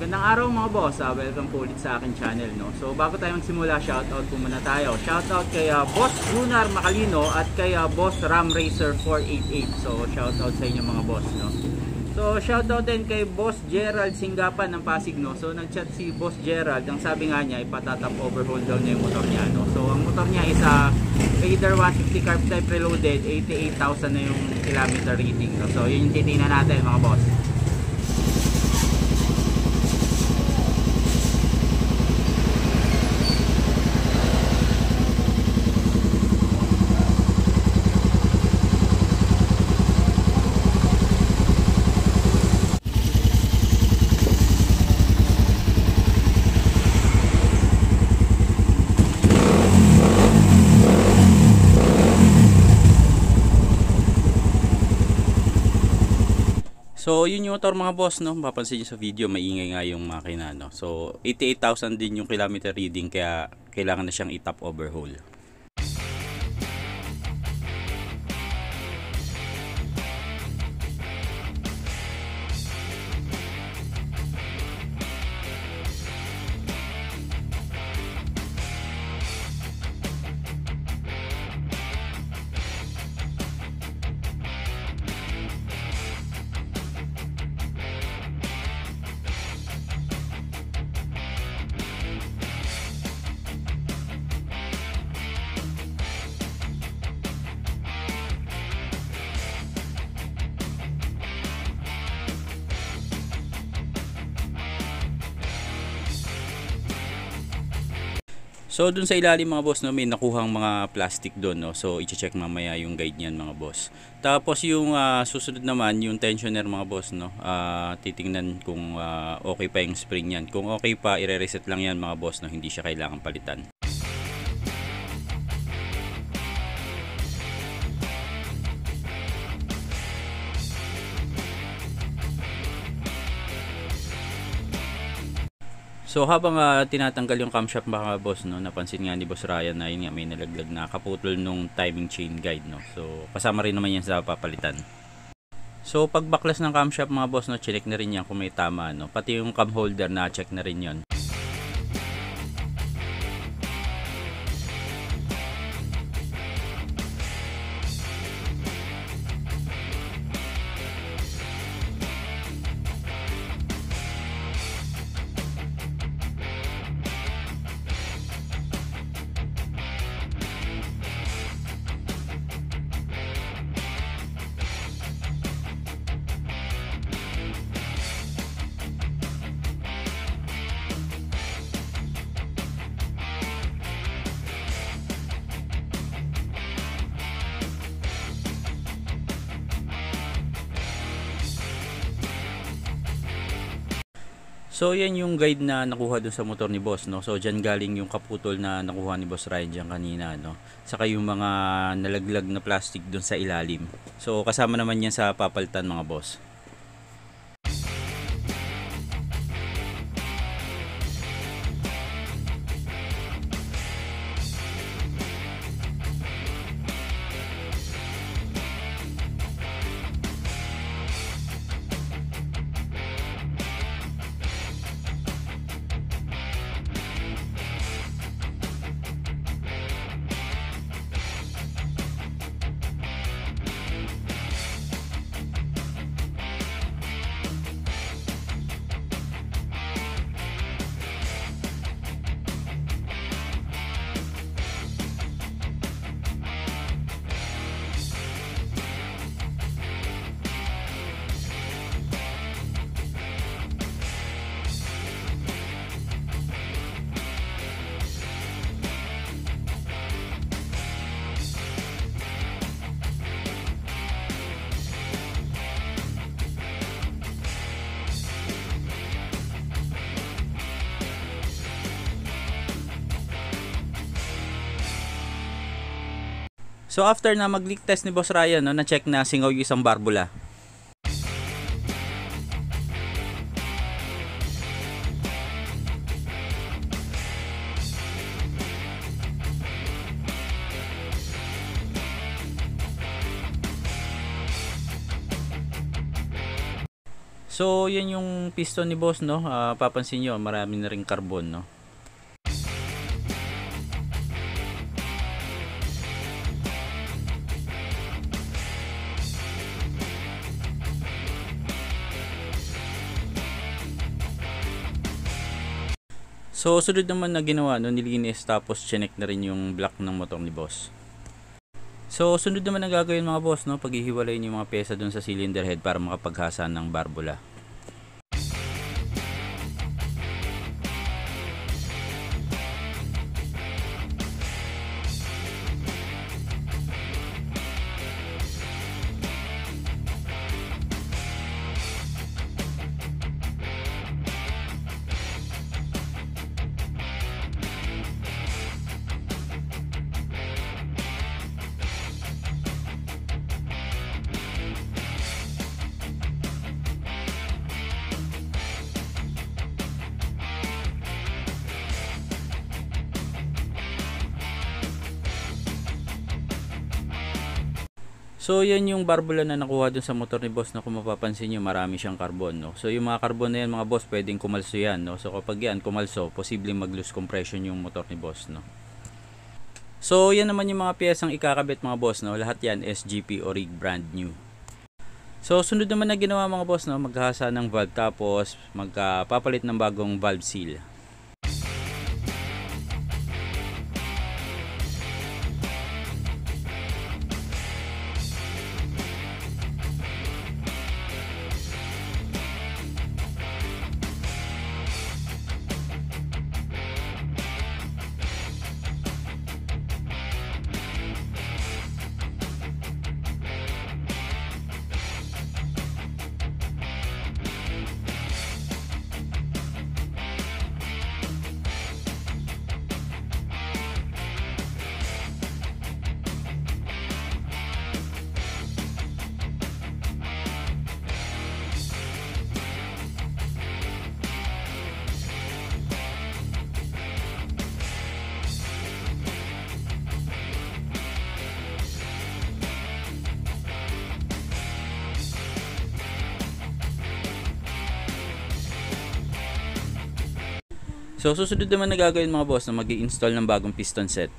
Gandang araw mga boss, welcome po ulit sa akin channel, no? So bago tayo magsimula, shoutout po muna tayo. Shoutout kay Boss Lunar Macalino at kay Boss Ram Racer 488. So shoutout sa inyo mga boss, no? So shoutout din kay Boss Gerald Singapan ng Pasig, no? So nagchat si Boss Gerald, ang sabi nga niya ipatatap overhaul daw niya yung motor niya, no? So ang motor niya is Raider 150 carb type reloaded, 88,000 na yung kilometer reading, no? So yun yung titingnan natin mga boss. So yun yung motor mga boss, no? Mapapansin nyo sa video, maingay nga yung makina, no? So 88,000 din yung kilometer reading, kaya kailangan na siyang i-top overhaul. So dun sa ilalim mga boss, no, may nakuhang mga plastic doon, no. So i-check mamaya yung guide niyan mga boss. Tapos yung susunod naman yung tensioner mga boss, no. Titingnan kung okay pa yung spring niyan. Kung okay pa, i-reset lang yan mga boss, no. Hindi siya kailangan palitan. So habang tinatanggal yung camshaft mga boss, no, napansin nga ni Boss Ryan na yun nga, may nalaglag na kaputol nung timing chain guide, no. So kasama rin naman yan sa papalitan. So pag baklas ng camshaft mga boss, no, check na rin yan kung may tama, no. Pati yung cam holder na check na rin yon. So yan yung guide na nakuha dun sa motor ni boss, no. So diyan galing yung kaputol na nakuha ni Boss Ryan diyan kanina, no. Saka yung mga nalaglag na plastic dun sa ilalim. So kasama naman yan sa papalitan mga boss. So after na mag-leak test ni Boss Ryan, no, na-check na singaw yung isang barbula. So yan yung piston ni boss, no. Papansin nyo marami na ring carbon, no. So sunod naman na ginawa, no, nilinis tapos chinek na rin yung block ng motor ni boss. So sunod naman na gagawin mga boss, no, paghihiwalayin yung mga pyesa dun sa cylinder head para makapaghasa ng barbula. So yan yung barbula na nakuha dun sa motor ni boss, na kung mapapansin nyo marami siyang carbon, no. So yung mga carbon na yan mga boss pwedeng kumalso yan, no. So kapag yan kumalso, posibleng mag lose compression yung motor ni boss, no. So yan naman yung mga piyesang ikakabit mga boss, no. Lahat yan SGP o rig brand new. So sunod naman na ginawa mga boss, no, maghahasa ng valve tapos magpapalit ng bagong valve seal. So susunod naman na gagawin mga boss, na mag-i-install ng bagong piston set.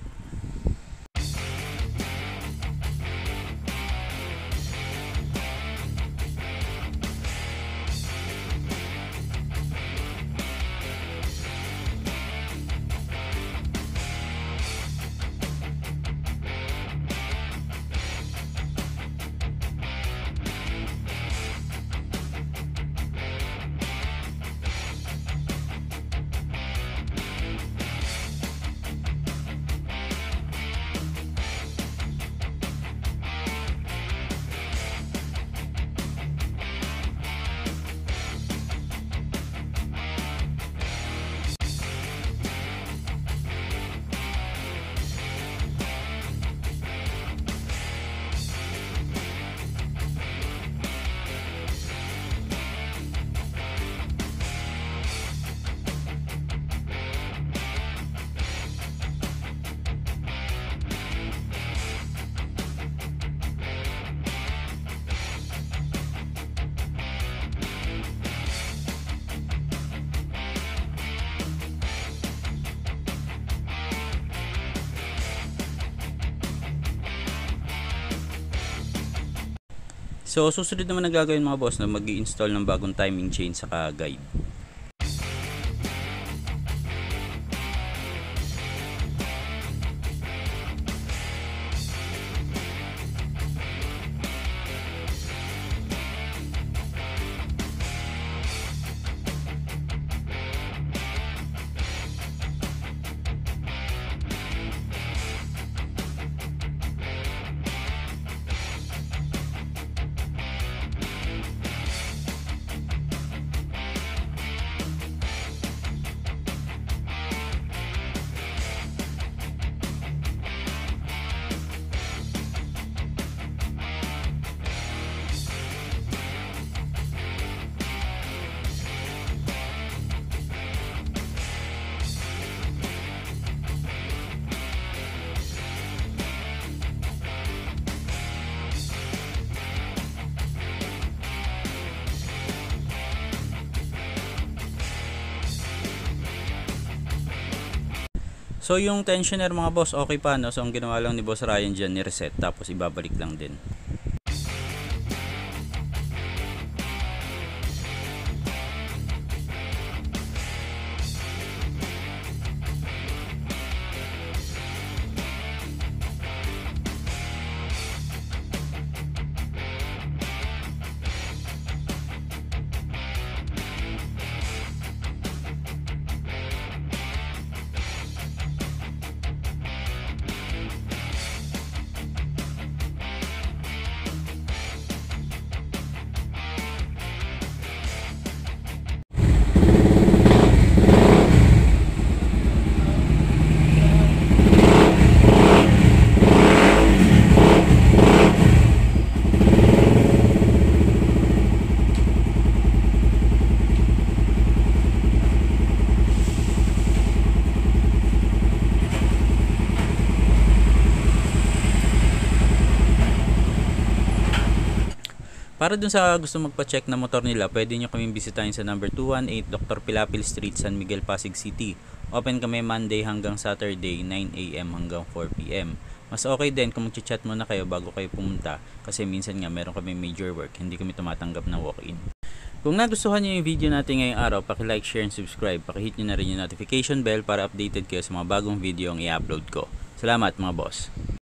So susunod naman na gagawin mga boss, na mag-i-install ng bagong timing chain saka guide. So yung tensioner mga boss, okay pa no? So ang ginawa lang ni Boss Ryan dyan, ni-reset tapos ibabalik lang din. Para dun sa gusto magpa-check na motor nila, pwede nyo kaming bisitahin sa number 218 Dr. Pilapil Street, San Miguel, Pasig City. Open kami Monday hanggang Saturday, 9 AM hanggang 4 PM. Mas okay din kung mag-chat muna kayo bago kayo pumunta kasi minsan nga meron kami major work, hindi kami tumatanggap ng walk-in. Kung nagustuhan nyo yung video natin ngayong araw, paki-like, share, and subscribe. Paki-hit nyo na rin yung notification bell para updated kayo sa mga bagong video ang i-upload ko. Salamat mga boss!